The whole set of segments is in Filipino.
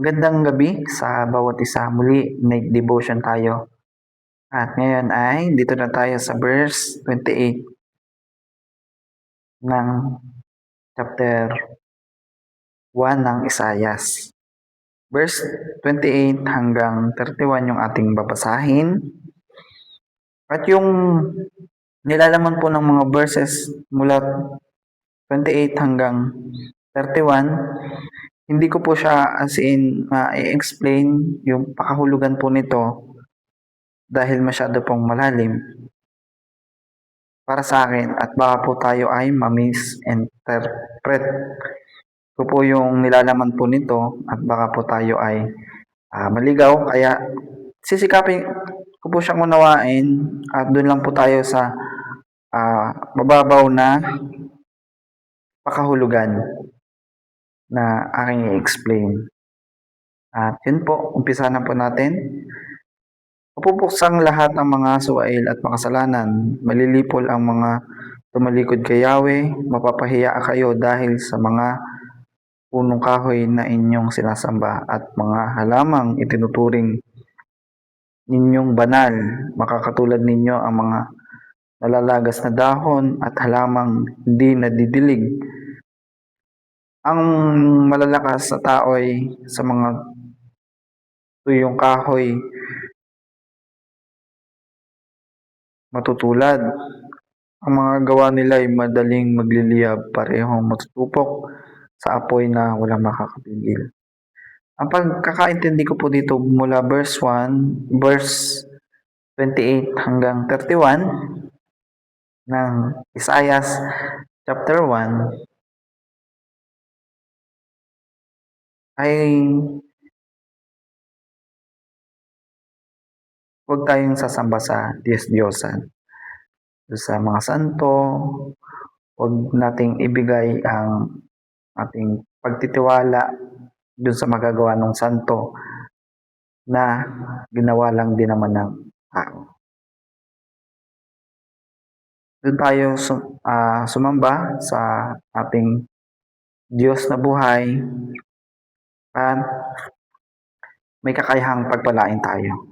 Magandang gabi sa bawat isa. Muli, nag-devotion tayo. At ngayon ay dito na tayo sa verse 28 ng chapter 1 ng Isaias. Verse 28 hanggang 31 yung ating babasahin. At yung nilalaman po ng mga verses mula 28 hanggang 31, hindi ko po siya as in ma-explain yung pakahulugan po nito dahil masyado pong malalim para sa akin at baka po tayo ay ma-misinterpret ko po yung nilalaman po nito at baka po tayo ay maligaw. Kaya sisikapin ko po siyang unawain at doon lang po tayo sa mababaw na pakahulugan na aking i-explain. At yun po, umpisa na po natin. Mapupuksang lahat ang mga suwail at makasalanan, malilipol ang mga tumalikod kay Yahweh, mapapahiya kayo dahil sa mga punong kahoy na inyong sinasamba at mga halamang itinuturing ninyong banal, makakatulad ninyo ang mga nalalagas na dahon at halamang hindi nadidilig. Ang malalakas na tao ay sa mga tuyong kahoy matutulad. Ang mga gawa nila ay madaling magliliyab, parehong matutupok sa apoy na walang makakapigil. Ang pagkakaintindi ko po dito mula verse 28 hanggang 31 ng Isaiah chapter 1 ay huwag tayong sasamba sa Diyos-Diyosan. Sa mga santo, huwag nating ibigay ang ating pagtitiwala dun sa magagawa ng santo na ginawa lang din naman ng tao. Doon tayo sumamba sa ating Diyos na buhay at may kakayahang pagpalain tayo.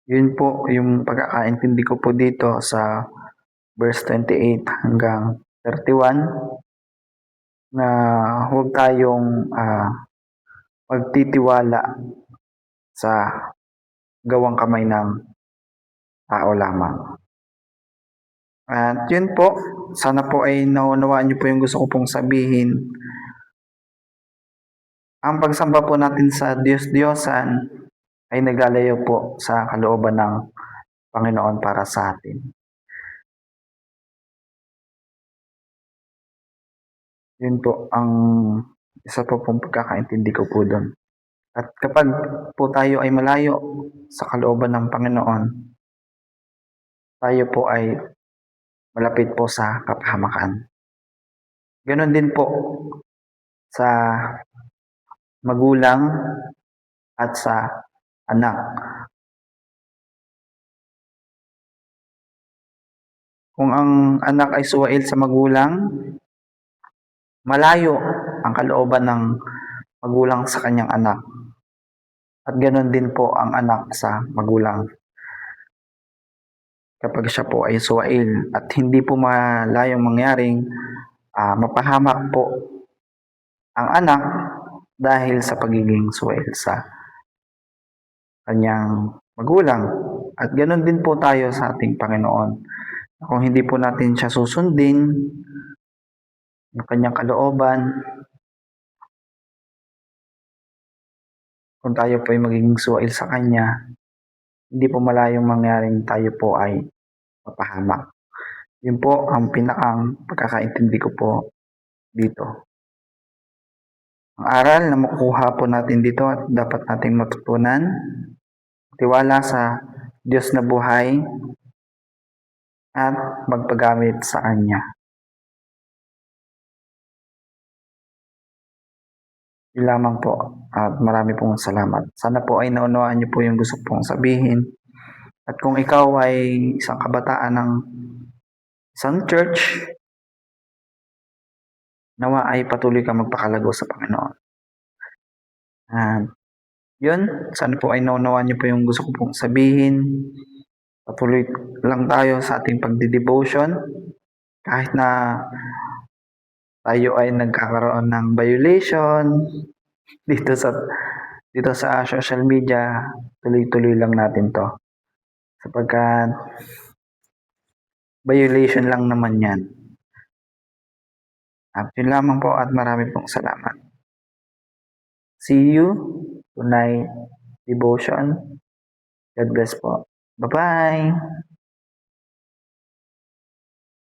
Yun po yung pagkakaintindi ko po dito sa verse 28 hanggang 31 na huwag tayong magtitiwala sa gawang kamay ng tao lamang. At yun po, sana po ay naunawaan niyo po yung gusto ko pong sabihin. Ang pagsamba po natin sa Diyos-Diyosan ay naglalayo po sa kalooban ng Panginoon para sa atin. Yun po ang isa po pong pagkakaintindi ko po doon. At kapag po tayo ay malayo sa kalooban ng Panginoon, tayo po ay malapit po sa kapahamakan. Ganon din po sa magulang at sa anak. Kung ang anak ay suwail sa magulang, malayo ang kalooban ng magulang sa kanyang anak. At ganon din po ang anak sa magulang. Kapag siya po ay suwail at hindi po malayong mangyaring mapahamak po ang anak dahil sa pagiging suwail sa kanyang magulang. At ganon din po tayo sa ating Panginoon. Kung hindi po natin siya susundin, yung kanyang kalooban, kung tayo po ay magiging suwail sa kanya, hindi po malayong mangyaring tayo po ay mapahamak. Yun po ang pinakang pagkakaintindi ko po dito. Ang aral na makukuha po natin dito at dapat nating matutunan, tiwala sa Diyos na buhay at magpagamit sa Kanya. Yun lamang po at marami pong salamat. Sana po ay naunawaan niyo po yung gusto pong sabihin. At kung ikaw ay isang kabataan ng isang church, nawa ay patuloy ka magpakalago sa Panginoon. At yun, sana po ay naunawaan niyo po yung gusto ko pong sabihin. Patuloy lang tayo sa ating pagde-devotion kahit na tayo ay nagkakaroon ng violation dito sa social media, tuloy-tuloy lang natin 'to. Sapagkat violation lang naman 'yan. At yun lamang po at marami pong salamat. See you tonight devotion. God bless po. Bye-bye.